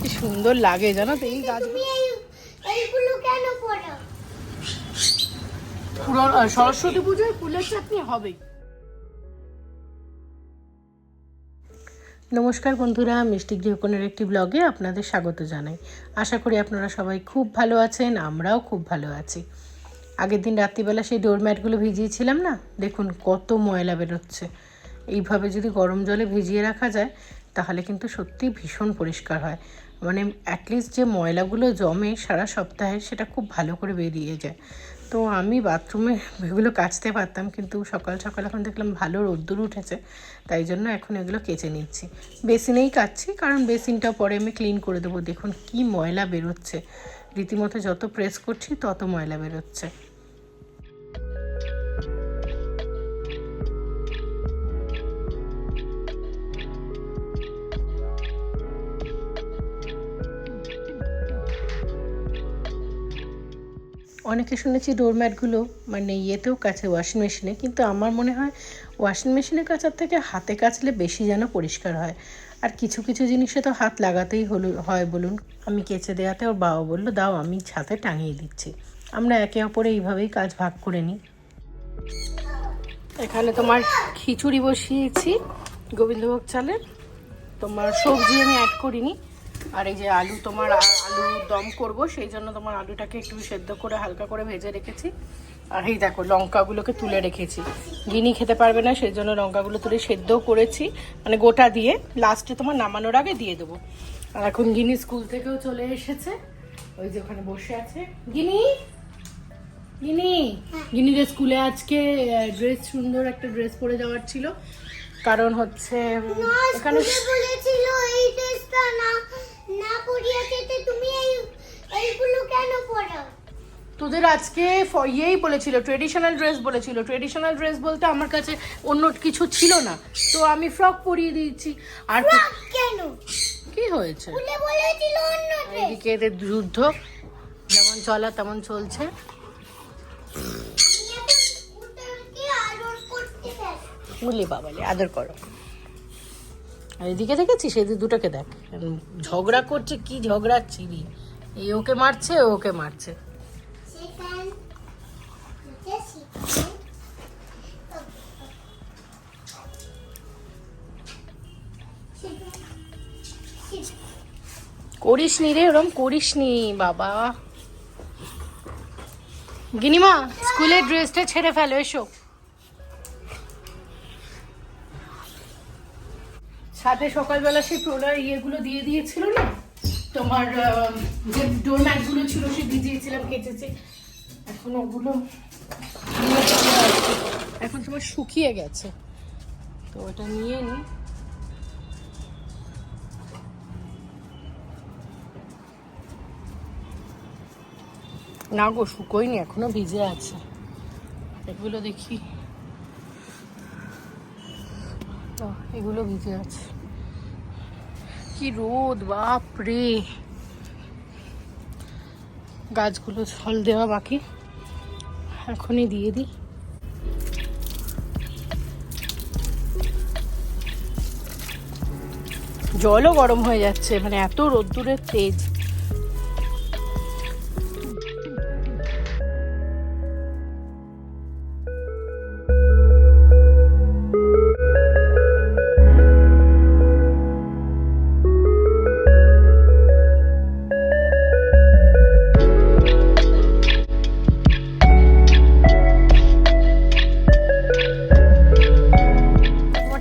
কি সুন্দর লাগে জানো তো এই গাছগুলো। এইগুলো কেন পড়ো? সরস্বতী পুজোয় ফুলের চাটনি হবেই। নমস্কার বন্ধুরা, মিষ্টি গৃহকোণের একটি ব্লগে আপনাদের স্বাগত জানাই। আশা করি আপনারা সবাই খুব ভালো আছেন, আমরাও খুব ভালো আছি। আগের দিন রাত্রিবেলা সেই ডোরম্যাটগুলো ভিজিয়েছিলাম না, দেখুন কত ময়লা বেরোচ্ছে। এইভাবে যদি গরম জলে ভিজিয়ে রাখা যায় তাহলে কিন্তু সত্যি ভীষণ পরিষ্কার হয়। মানে অ্যাটলিস্ট যে ময়লাগুলো জমে সারা সপ্তাহে সেটা খুব ভালো করে বেরিয়ে যায়। তো আমি বাথরুমে এগুলো কাচতে পারতাম, কিন্তু সকাল সকাল এখন দেখলাম ভালো রোদ্দুর উঠেছে, তাই জন্য এখন এগুলো কেচে নিচ্ছি। বেসিনেই কাচ্ছি, কারণ বেসিনটা পরে আমি ক্লিন করে দেবো। দেখুন কি ময়লা বেরোচ্ছে, রীতিমতো যত প্রেস করছি তত ময়লা বেরোচ্ছে। অনেকে শুনেছি ডোরম্যাটগুলো মানে ইয়েতেও কাছে, ওয়াশিং মেশিনে, কিন্তু আমার মনে হয় ওয়াশিং মেশিনে কাচার থেকে হাতে কাচলে বেশি যেন পরিষ্কার হয়। আর কিছু কিছু জিনিসে তো হাত লাগাতেই হয় বলুন। আমি কেচে দেওয়াতে ওর বাবা বললো দাও আমি ছাদে টাঙিয়ে দিচ্ছি। আমরা একে অপরে এইভাবেই কাজ ভাগ করে নিই। এখানে তোমার খিচুড়ি বসিয়েছি গোবিন্দভোগ চালের, তোমার সবজি আমি অ্যাড করিনি। আর এই যে আলু, তোমার আলু দম করব, সেই জন্য তোমার আলুটাকে একটু সেদ্ধ করে হালকা করে ভেজে রেখেছি। আর এই দেখো লঙ্কাগুলোকে তুলে রেখেছি, গিনি খেতে পারবে না সেই জন্য লঙ্কাগুলো তুলে সেদ্ধ করেছি, মানে গোটা দিয়ে লাস্টে তোমার নামানোর আগে দিয়ে দেবো। আর এখন গিনি স্কুল থেকেও চলে এসেছে, ওই যে ওখানে বসে আছে। গিনি গিনি গিনিদের স্কুলে আজকে ড্রেস, সুন্দর একটা ড্রেস পরে যাওয়ার ছিল, কারণ হচ্ছে এখানে বলেছিল এই ড্রেসটা না না পরিয়ে যেতে, তুমি এইগুলো কেন পরো? তোদের আজকে ইয়েই বলেছিল, ট্রেডিশনাল ড্রেস বলেছিল। ট্রেডিশনাল ড্রেস বলতে আমার কাছে অন্য কিছু ছিল না, তো আমি ফ্রক পরিয়ে দিয়েছি। আর কেন, কি হয়েছে? বলে বলেছিল অন্য ড্রেস। এদিকে এদের যুদ্ধ যেমন চলা তেমন চলছে। বলি বাবালে আদর করো। আর এদিকে দেখেছিস, এদের দুটোকে দেখ ঝগড়া করছে, কি ঝগড়া চিড়ি, এই ওকে মারছে ও ওকে মারছে। করিস নি রে, ওরম করিস নি বাবা। গিনিমা স্কুলের ড্রেসটা ছেড়ে ফেলো, এসো। সাথে সকালবেলা সেই ইয়েগুলো দিয়ে দিয়েছিল না, তোমার যে ডোরম্যাটগুলো ছিল সে ভিজিয়েছিলাম, কেচেছি। এখন ওগুলো এখন তোমার শুকিয়ে গেছে, তো ওটা নিয়ে নি। না গো শুকোয়নি, এখনো ভিজে আছে। এগুলো দেখি, এগুলো ভিজে আছে। কি রোদ বাপরে। গাছগুলো জল দেওয়া বাকি, এখনই দিয়ে দিই। জলও গরম হয়ে যাচ্ছে, মানে এত রোদ্দুরের তেজ।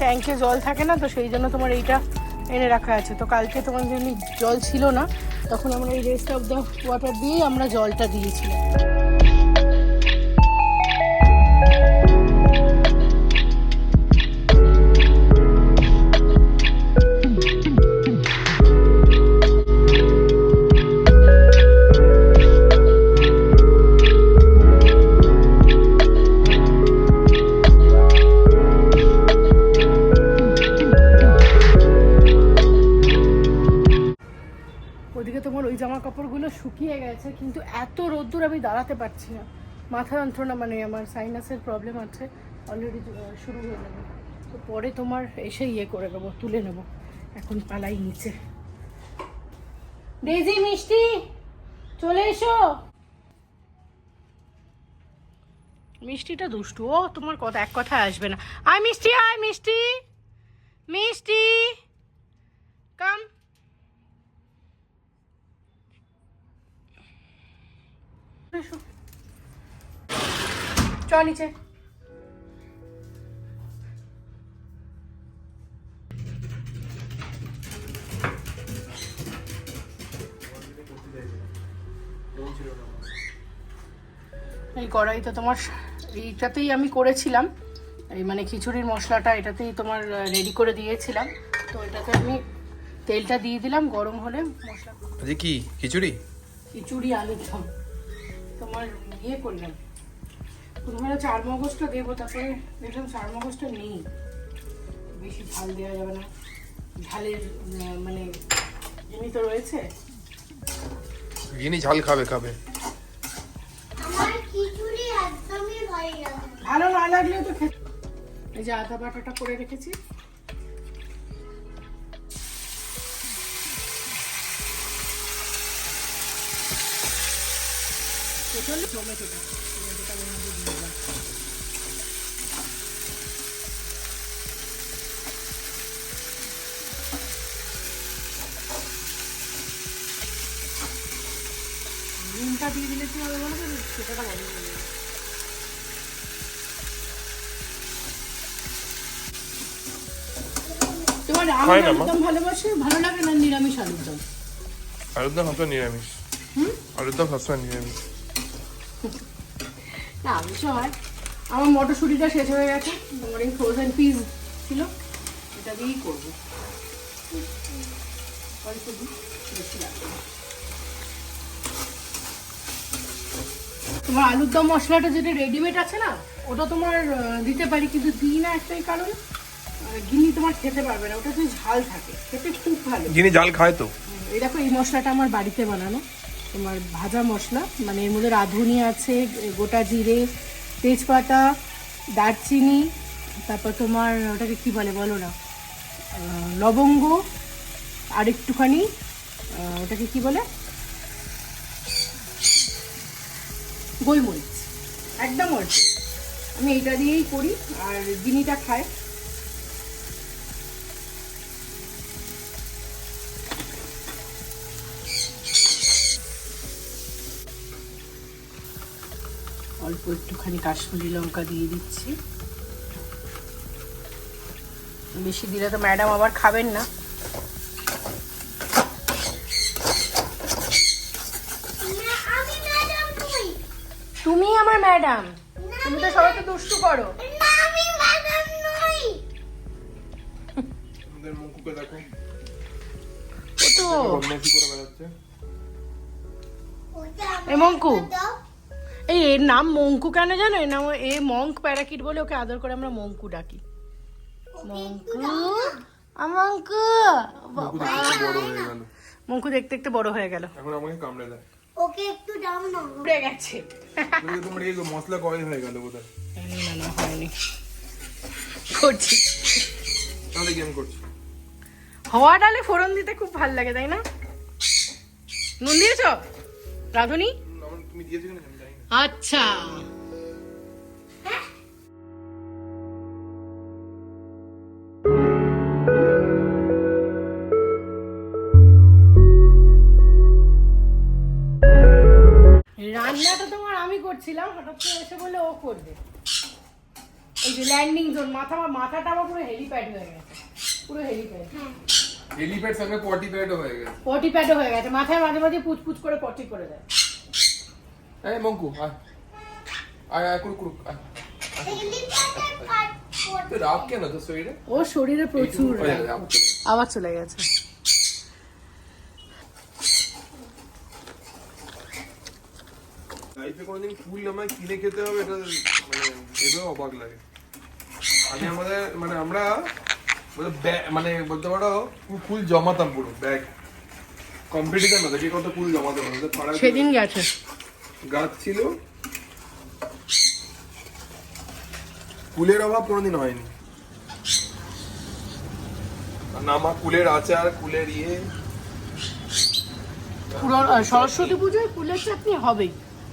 ট্যাঙ্কে জল থাকে না, তো সেই জন্য তোমার এইটা এনে রাখা আছে। তো কালকে তোমার জন্য জল ছিল না, তখন আমরা এই রেস্ট অফ দ্য ওয়াটার দিয়েই আমরা জলটা দিয়েছিলাম। ওদিকে তোমার ওই জামা কাপড়গুলো শুকিয়ে গেছে, কিন্তু এত রোদ্দুর আমি দাঁড়াতে পারছি না। মাথা যন্ত্রণা, মানে আমার সাইনাসের প্রবলেম আছে, অলরেডি শুরু হয়ে যাবে। তো পরে তোমার এসে ইয়ে করে নেবো, তুলে নেবো। এখন পালাই নিচে। ডেজি মিষ্টি চলে এসো। মিষ্টিটা দুষ্টু, ও তোমার কথা এক কথা আসবে না। আয় মিষ্টি, আয় মিষ্টি, মিষ্টি কাম। এসো, চ নিচে। এই কড়াইতে তোমার এইটাতেই আমি করেছিলাম, এই মানে খিচুড়ির মশলাটা এটাতেই তোমার রেডি করে দিয়েছিলাম। তো এটাতে আমি তেলটা দিয়ে দিলাম, গরম হলে মশলা। আজকে কি খিচুড়ি? খিচুড়ি আলুর দম তোমার ইয়ে করলাম। প্রথমে চার মগজটা দেবো, তারপরে দেখলাম চার মগজটা নেই, বেশি ঝাল দেওয়া যাবে না, ঝালের মানে এমনি তো রয়েছে। গিনি ঝাল খাবে খাবে। আমার খিচুড়ি একদমই ভালো লাগে না। ভালো না লাগলেও তো খেতে। এই যে আদা বাটাটা করে রেখেছি, টমেটোটা টমেটোটা ওর মধ্যে দিয়ে দিলাম। নুনটা দিয়ে দিলে কি হবে বলো তো, সেটাটা বন্ধ হয়ে যাবে। তোমার হয় না, আলুর দম ভালোবাসে, ভালো লাগে না নিরামিষ আলুর দম? আলুর দম সবসময় নিরামিষ। আলুর দম সবসময় নিরামিষ। না আমিষ হয়। আমার মটরশুঁটিটা শেষ হয়ে গেছে, তোমার এই ফ্রোজেন পিস ছিল, এটা দিয়েই করবো। অল্প দিই, বেশি লাগবে না। তোমার আলুর দম মশলাটা যেটা রেডিমেড আছে না, ওটা তোমার দিতে পারি, কিন্তু দিই না একটাই কারণ, গিনি তোমার খেতে পারবে না, ওটা তো ঝাল থাকে, খেতে খুব ভালো। গিনি ঝাল খায় তো। এই দেখো এই মশলাটা আমার বাড়িতে বানানো, তোমার ভাজা মশলা, মানে এর মধ্যে রাঁধুনি আছে, গোটা জিরে, তেজপাতা, দারচিনি, তারপর তোমার ওটাকে কি বলে বলো না, লবঙ্গ, আর একটুখানি ওটাকে কি বলে, গোলমরিচ, একদম অল্প। আমি এইটা দিয়েই করি, আর জিনিটা খায়। অল্প একটুখানি কাশ্মীরি লঙ্কা দিয়ে দিচ্ছি, বেশি দিলে তো ম্যাডাম আবার খাবেন না। আমি ম্যাডাম নই। তুমি আমার ম্যাডাম, তুমি তো সবাইকে দুষ্টু করো। না আমি ম্যাডাম নই। আমাদের মুখকে দেখো, ও তো বদমাইশি করে বেড়াচ্ছে। ওটা এ মঙ্কু, দাও। এই এর নাম মঙ্কু কেন জানো? এর নাম এ মঙ্ক প্যারাকিট বলে ওকে আদর করে আমরা মঙ্কু ডাকি। মঙ্কু, আমঙ্কু, মুখু দেখতে বড় হয়ে গেল। মঙ্কু দেখতে দেখতে বড় হয়ে গেল, এখন আমাকে কামড়ে দেয়। ওকে একটু দাও না। উড়ে গেছে। তোমার এই মশলা কয় হয়ে গেল বোধহয়। না না হয়নি, করছি। তাহলে গেম করছি। হওয়া ডালে ফোড়ন দিতে খুব ভালো লাগে, তাই না? নুন দিয়েছ রাঁধুনি? তুমি দিয়েছো কিনা আমি জানি না। আচ্ছা, রান্নাটা তোমার আমি করছিলাম, হঠাৎ করে এসে বলে ও করবে। এই যে ল্যান্ডিং জোন, মাথাটা আমার পুরো হেলিপ্যাড হয়ে গেছে, পুরো হেলিপ্যাড। হেলিপ্যাড সঙ্গে পটি প্যাডও হয়ে গেছে। পটি প্যাডও হয়ে গেছে, মাথায় মাঝে মাঝে পুচ করে পটি করে দেয়। এই মঙ্কু আয় আয় আয় কুরুক কুরুক আয়। তো রাগ কেন তো শরীরে? ও শরীরে প্রচুর রাগ। আবার চলে গেছে। লাইফে কোনোদিন ফুল আমায় কিনে খেতে হবে এটা মানে এটাও অবাক লাগে। আমি আমাদের মানে আমরা মানে বলতে পারো ফুল জমাতাম পুরো ব্যাগ। কম্পিটিশন না দেখি কত ফুল জমাতাম আমাদের পাড়ায়। সেদিন গেছে, গাছ ছিল, ফুলের অভাব কোনোদিন হয়নি। নামা কুলের আচার, কুলের ইয়ে, পুরো সরস্বতী পুজোয় ফুলের চাটনি হবেই।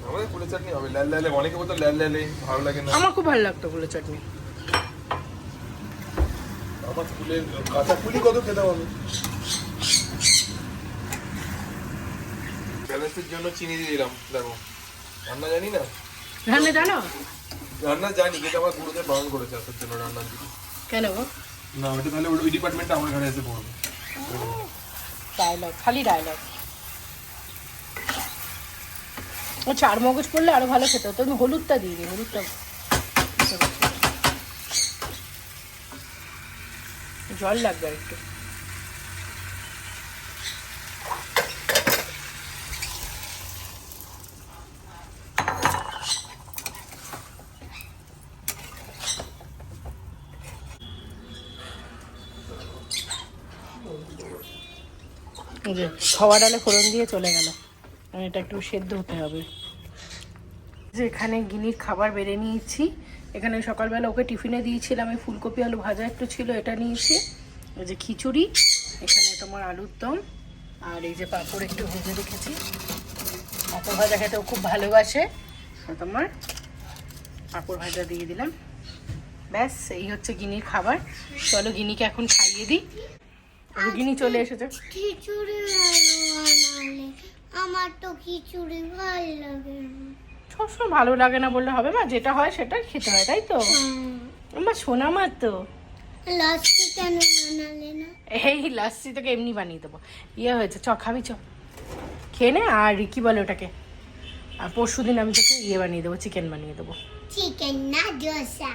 আমাদের ফুলের চাটনি হবে, লাল লালে, অনেকে বলতো লাল লালে ভালো লাগে না, আমার খুব ভালো লাগতো ফুলের চাটনি। আমার ফুলের কাঁচা ফুলই কত খেতে হবে। ব্যালেন্সের জন্য চিনি দিয়ে দিলাম, দেখো রান্না জানি না, রান্না জানো? রান্না জানি কিন্তু আমার গুরুদেব বারণ করেছে আসার জন্য রান্নার দিকে। কেন গো? না ওইটা তাহলে ওই ডিপার্টমেন্টটা আমার ঘরে এসে পড়বে। ডায়লগ, খালি ডায়লগ। ও চার মগজ পড়লে আরো ভালো খেতে হতো। তুমি হলুদটা দিয়ে দিই, হলুদটা জল লাগবে আর একটু। খাওয়া ডালে ফোড়ন দিয়ে চলে গেল, আর এটা একটু সেদ্ধ হতে হবে। যে এখানে গিনির খাবার বেড়ে নিয়েছি। এখানে সকালবেলা ওকে টিফিনে দিয়েছিলাম, আমি ফুলকপি আলু ভাজা একটু ছিল, এটা নিয়েছি। এই যে খিচুড়ি, এখানে তোমার আলুর দম, আর এই যে পাঁপড় একটু ভেজে রেখেছি। পাঁপড় ভাজা খেতেও খুব ভালোবাসে, তোমার পাঁপড় ভাজা দিয়ে দিলাম। ব্যাস, এই হচ্ছে গিনির খাবার। চলো গিনিকে এখন খাইয়ে দিই। গিনি চলে এসেছে। খিচুড়ি বানালে আমার তো খিচুড়ি ভালো লাগে না। সবসময় ভালো লাগে না বললে হবে মা, যেটা হয় সেটা খেতে হয়, তাই তো? আমার সোনা মা তো। লাস্টি কেন বানালে না? এই লাস্সি তোকে এমনি বানিয়ে দেবো। ইয়ে হয়েছে, চ খাবি, চ খেয়ে নে। আর কি বলে ওটাকে, আর পরশু দিন আমি তোকে ইয়ে বানিয়ে দেবো, চিকেন বানিয়ে দেবো। চিকেন না দোসা?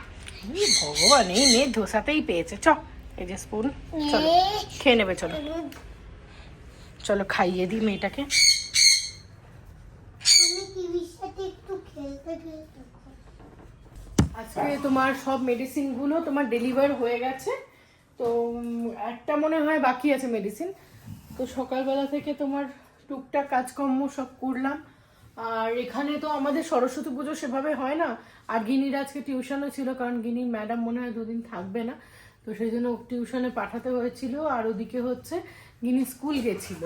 এই ভগবান, এই মেয়ে ধোসাতেই পেয়েছে। চ, এই যে স্পুন, চলো খেয়ে নেবে। চলো চলো খাইয়ে দিই মেয়েটাকে। আমি টিভির সাথে একটু খেলতে খেলতে। আজকে তোমার সব মেডিসিনগুলো তোমার ডেলিভার হয়ে গেছে, তো একটা মনে হয় বাকি আছে মেডিসিন। তো সকালবেলা থেকে তোমার টুকটাক কাজকর্ম সব করলাম। আর এখানে তো আমাদের সরস্বতী পুজো সেভাবে হয় না। আর গিনির আজকে টিউশনও ছিল, কারণ গিনির ম্যাডাম মনে হয় 2 দিন থাকবে না, তো সেই জন্য টিউশনে পাঠাতে হয়েছিল। আর ওদিকে হচ্ছে গিনি স্কুল গেছিল,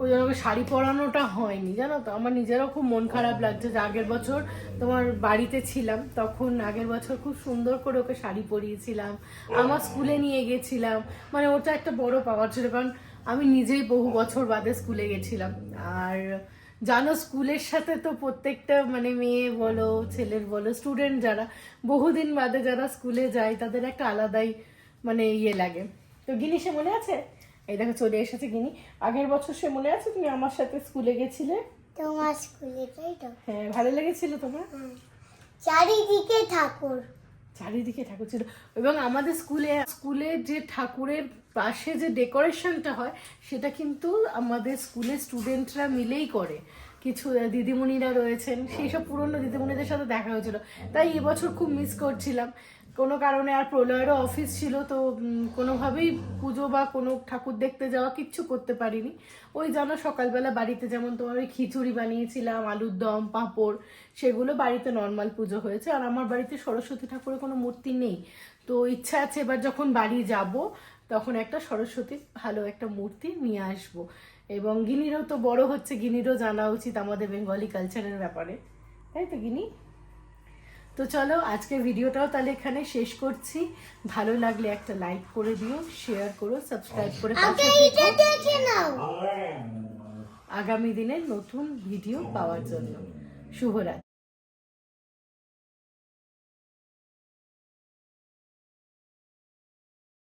ওই জন্য ওকে শাড়ি পরানোটা হয়নি, জানো তো। আমার নিজেরও খুব মন খারাপ লাগছে যে আগের বছর তোমার বাড়িতে ছিলাম, তখন আগের বছর খুব সুন্দর করে ওকে শাড়ি পরিয়েছিলাম, আমার স্কুলে নিয়ে গেছিলাম। মানে ওটা একটা বড় পাওয়ার ছিল, কারণ আমি নিজেই বহু বছর বাদে স্কুলে গেছিলাম। আর জানো, স্কুলের সাথে তো প্রত্যেকটা মানে মেয়ে বলো ছেলের বলো স্টুডেন্ট যারা বহুদিন বাদে যারা স্কুলে যায় তাদের একটা আলাদাই মানে ইয়ে লাগে। তো গিনি সে মনে আছে, এই দেখো চলে এসেছে গিনি। আগের বছর সে মনে আছে তুমি আমার সাথে স্কুলে গেছিলে? তোমার স্কুলে, তাই তো? হ্যাঁ, ভালো লেগেছিল তোমার? চারিদিকে ঠাকুর, চারিদিকে ঠাকুর ছিল। এবং আমাদের স্কুলে যে ঠাকুরের পাশে যে ডেকোরেশনটা হয় সেটা কিন্তু আমাদের স্কুলের স্টুডেন্টরা মিলেই করে। কিছু দিদিমণিরা রয়েছেন, সেই সব পুরনো দিদিমণিদের সাথে দেখা হয়েছিল। তাই এবছর খুব মিস করছিলাম। কোনো কারণে আর প্রলয়েরও অফিস ছিল, তো কোনোভাবেই পুজো বা কোনো ঠাকুর দেখতে যাওয়া কিচ্ছু করতে পারিনি। ওই জানো সকালবেলা বাড়িতে যেমন তোমার ওই খিচুড়ি বানিয়েছিলাম, আলুর দম, পাঁপড়, সেগুলো বাড়িতে নর্মাল পুজো হয়েছে। আর আমার বাড়িতে সরস্বতী ঠাকুরের কোনো মূর্তি নেই, তো ইচ্ছা আছে এবার যখন বাড়ি যাব তখন একটা সরস্বতীর ভালো একটা মূর্তি নিয়ে আসব। এবং গিনিরও তো বড় হচ্ছে, গিনিরও জানা উচিত আমাদের বেঙ্গলি কালচারের ব্যাপারে, তাই তো গিনি? তো চলো আজকের ভিডিওটাও তাহলে এখানে শেষ করছি। ভালো লাগলে একটা লাইক করে দিও, শেয়ার করো, সাবস্ক্রাইব করে পাশে এটা দেখে নাও আগামী দিনের নতুন ভিডিও পাওয়ার জন্য। শুভরাত্রি।